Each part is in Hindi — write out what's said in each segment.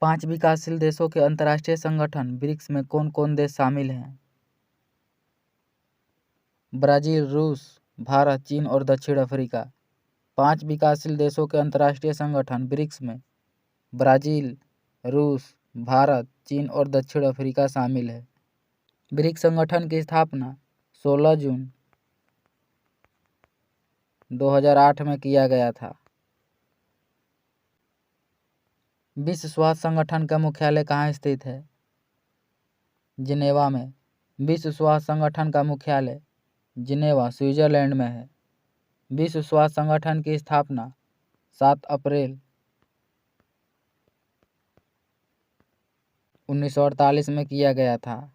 5 विकासशील देशों के अंतर्राष्ट्रीय संगठन ब्रिक्स में कौन कौन देश शामिल हैं? ब्राजील, रूस, भारत, चीन और दक्षिण अफ्रीका। 5 विकासशील देशों के अंतर्राष्ट्रीय संगठन ब्रिक्स में ब्राजील, रूस, भारत, चीन और दक्षिण अफ्रीका शामिल है। ब्रिक्स संगठन की स्थापना 16 जून 2008 में किया गया था। विश्व स्वास्थ्य संगठन का मुख्यालय कहाँ स्थित है? जिनेवा में। विश्व स्वास्थ्य संगठन का मुख्यालय जिनेवा, स्विट्जरलैंड में है। विश्व स्वास्थ्य संगठन की स्थापना 7 अप्रैल 1948 में किया गया था।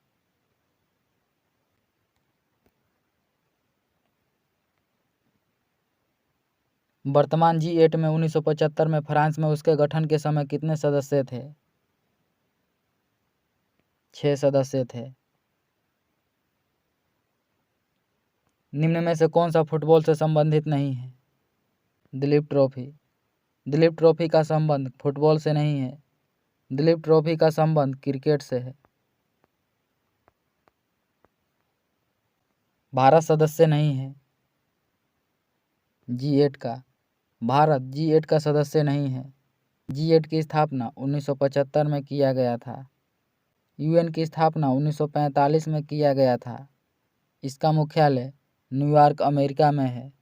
वर्तमान G8 में 1975 में फ्रांस में उसके गठन के समय कितने सदस्य थे? 6 सदस्य थे। निम्न में से कौन सा फुटबॉल से संबंधित नहीं है? दिलीप ट्रॉफी। दिलीप ट्रॉफी का संबंध फुटबॉल से नहीं है। दिलीप ट्रॉफी का संबंध क्रिकेट से है। भारत सदस्य नहीं है G8 का। भारत G8 का सदस्य नहीं है। G8 की स्थापना 1975 में किया गया था। UN की स्थापना 1945 में किया गया था। इसका मुख्यालय न्यूयॉर्क, अमेरिका में है।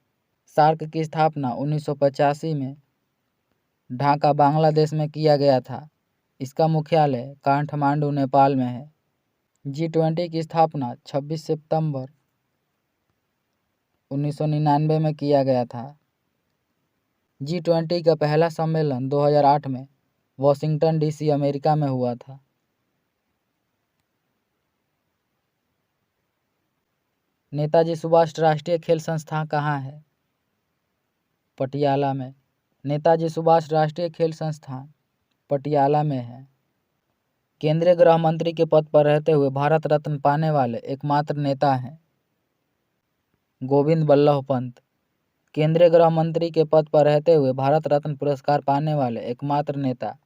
सार्क की स्थापना 1985 में ढाका, बांग्लादेश में किया गया था। इसका मुख्यालय काठमांडू, नेपाल में है। G20 की स्थापना 26 सितंबर 1999 में किया गया था। G20 का पहला सम्मेलन 2008 में वाशिंगटन DC, अमेरिका में हुआ था। नेताजी सुभाष राष्ट्रीय खेल संस्थान कहाँ है? पटियाला में। नेताजी सुभाष राष्ट्रीय खेल संस्थान पटियाला में है। केंद्रीय गृह मंत्री के पद पर रहते हुए भारत रत्न पाने वाले एकमात्र नेता हैं गोविंद बल्लभ पंत। केंद्रीय गृह मंत्री के पद पर रहते हुए भारत रत्न पुरस्कार पाने वाले एकमात्र नेता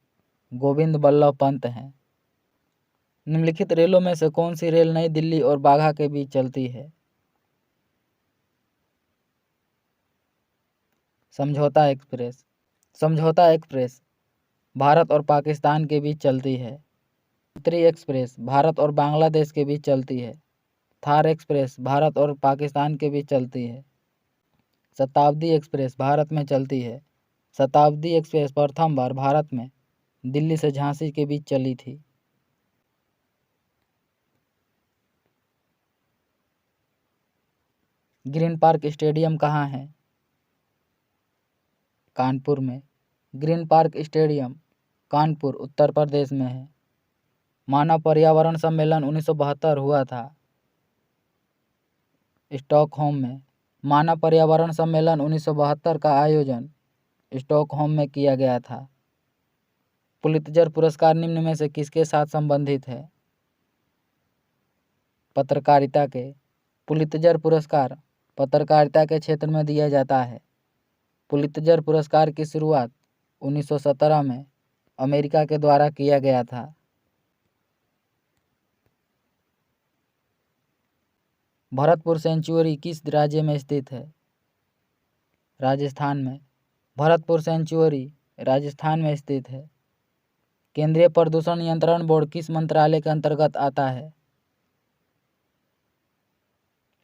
गोविंद बल्लभ पंत हैं। निम्नलिखित रेलों में से कौन सी रेल नई दिल्ली और बाघा के बीच चलती है? समझौता एक्सप्रेस। समझौता एक्सप्रेस भारत और पाकिस्तान के बीच चलती है। मैत्री एक्सप्रेस भारत और बांग्लादेश के बीच चलती है। थार एक्सप्रेस भारत और पाकिस्तान के बीच चलती है। शताब्दी एक्सप्रेस भारत में चलती है। शताब्दी एक्सप्रेस प्रथम बार भारत में दिल्ली से झांसी के बीच चली थी। ग्रीन पार्क स्टेडियम कहाँ है? कानपुर में। Green park stadium Kanpur, Uttar Pradesh में है। मानव पर्यावरण सम्मेलन 1972 हुआ था स्टॉकहोम में। मानव पर्यावरण सम्मेलन 1972 का आयोजन स्टॉकहोम में किया गया था। पुलित्जर पुरस्कार निम्न में से किसके साथ संबंधित है? पत्रकारिता के। पुलित्जर पुरस्कार पत्रकारिता के क्षेत्र में दिया जाता है। पुलित्जर पुरस्कार की शुरुआत 1917 में अमेरिका के द्वारा किया गया था। भरतपुर सेंचुरी किस राज्य में स्थित है? राजस्थान में। भरतपुर सेंचुरी राजस्थान में स्थित है। केंद्रीय प्रदूषण नियंत्रण बोर्ड किस मंत्रालय के अंतर्गत आता है?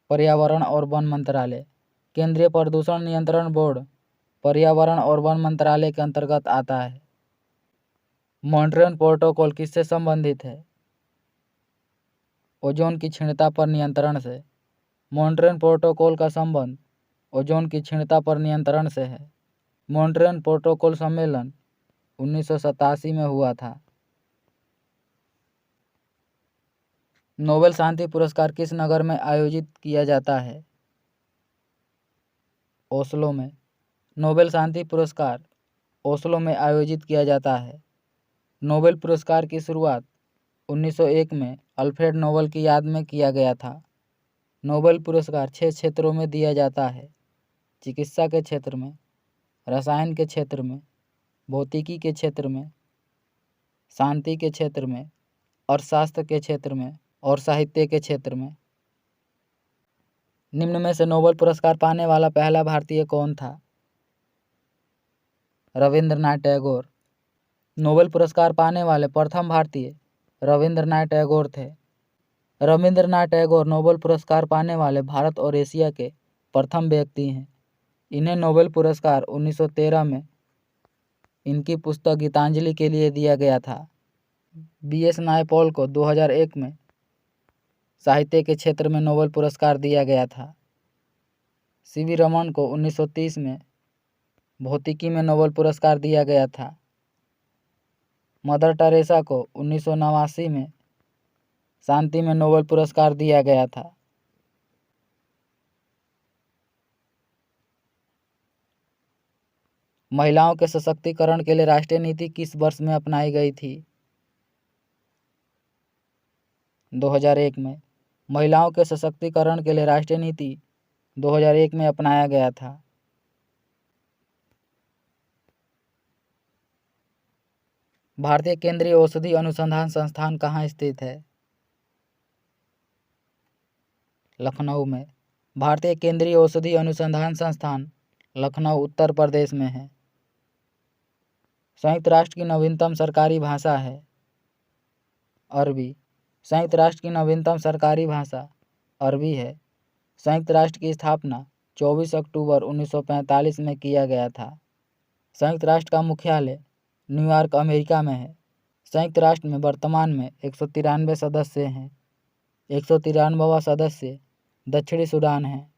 पर्यावरण और वन मंत्रालय। केंद्रीय प्रदूषण नियंत्रण बोर्ड पर्यावरण और वन मंत्रालय के अंतर्गत आता है। मॉन्ट्रियल प्रोटोकॉल किससे संबंधित है? ओजोन की क्षीणता पर नियंत्रण से। मॉन्ट्रियल प्रोटोकॉल का संबंध ओजोन की क्षीणता पर नियंत्रण से है। मॉन्ट्रियल प्रोटोकॉल सम्मेलन 1987 में हुआ था। नोबेल शांति पुरस्कार किस नगर में आयोजित किया जाता है? ओस्लो में। नोबेल शांति पुरस्कार ओस्लो में आयोजित किया जाता है। नोबेल पुरस्कार की शुरुआत 1901 में अल्फ्रेड नोबेल की याद में किया गया था। नोबेल पुरस्कार 6 क्षेत्रों में दिया जाता है: चिकित्सा के क्षेत्र में, रसायन के क्षेत्र में, भौतिकी के क्षेत्र में, शांति के क्षेत्र में, अर्थशास्त्र के क्षेत्र में और साहित्य के क्षेत्र में। निम्न में से नोबेल पुरस्कार पाने वाला पहला भारतीय कौन था? रविंद्रनाथ टैगोर। नोबेल पुरस्कार पाने वाले प्रथम भारतीय रविंद्रनाथ टैगोर थे। रविंद्रनाथ टैगोर नोबेल पुरस्कार पाने वाले भारत और एशिया के प्रथम व्यक्ति हैं। इन्हें नोबेल पुरस्कार 1913 में इनकी पुस्तक गीतांजलि के लिए दिया गया था। B.S. नायपॉल को 2001 में साहित्य के क्षेत्र में नोबेल पुरस्कार दिया गया था। C.V. रमन को 1930 में भौतिकी में नोबेल पुरस्कार दिया गया था। मदर टेरेसा को 1989 में शांति में नोबेल पुरस्कार दिया गया था। महिलाओं के सशक्तिकरण के लिए राष्ट्रीय नीति किस वर्ष में अपनाई गई थी? 2001 में। महिलाओं के सशक्तिकरण के लिए राष्ट्रीय नीति 2001 में अपनाया गया था। भारतीय केंद्रीय औषधि अनुसंधान संस्थान कहाँ स्थित है? लखनऊ में। भारतीय केंद्रीय औषधि अनुसंधान संस्थान लखनऊ उत्तर प्रदेश में है। संयुक्त राष्ट्र की नवीनतम सरकारी भाषा है अरबी। संयुक्त राष्ट्र की नवीनतम सरकारी भाषा अरबी है। संयुक्त राष्ट्र की स्थापना 24 अक्टूबर 1945 में किया गया था। संयुक्त राष्ट्र का मुख्यालय न्यूयॉर्क अमेरिका में है। संयुक्त राष्ट्र में वर्तमान में 193 सदस्य हैं। 193वां सदस्य दक्षिणी सूडान है।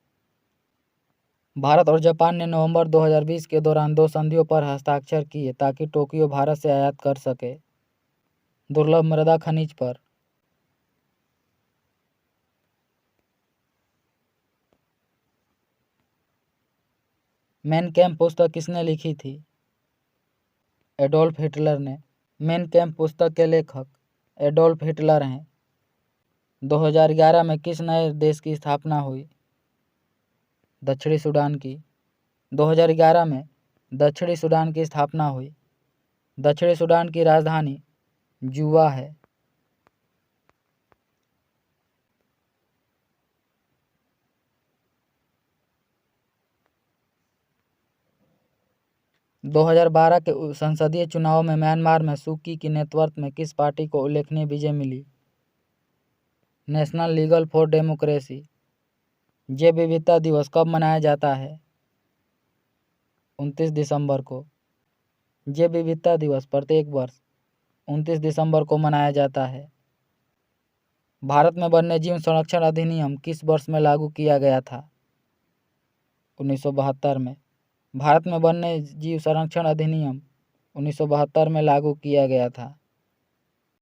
भारत और जापान ने नवंबर 2020 के दौरान 2 संधियों पर हस्ताक्षर किए ताकि टोक्यो भारत से आयात कर सके। दुर्लभ मृदा खनिज पर मेन कैम्प पुस्तक किसने लिखी थी? एडोल्फ हिटलर ने। मेन कैम्प पुस्तक के लेखक एडोल्फ हिटलर हैं। 2011 में किस नए देश की स्थापना हुई? दक्षिणी सूडान की। 2011 में दक्षिणी सूडान की स्थापना हुई। दक्षिणी सूडान की राजधानी जुबा है। - 2012 के संसदीय चुनाव में म्यांमार में सू की नेतृत्व में किस पार्टी को उल्लेखनीय विजय मिली? National legal for democracy. जैव विविधता दिवस कब मनाया जाता है? 29 दिसंबर को। जैव विविधता दिवस प्रत्येक वर्ष 29 दिसंबर को मनाया जाता है। भारत में वन्यजीव संरक्षण अधिनियम किस वर्ष में लागू किया गया था? 1972 में। भारत में वन्यजीव संरक्षण अधिनियम 1972 में लागू किया गया था।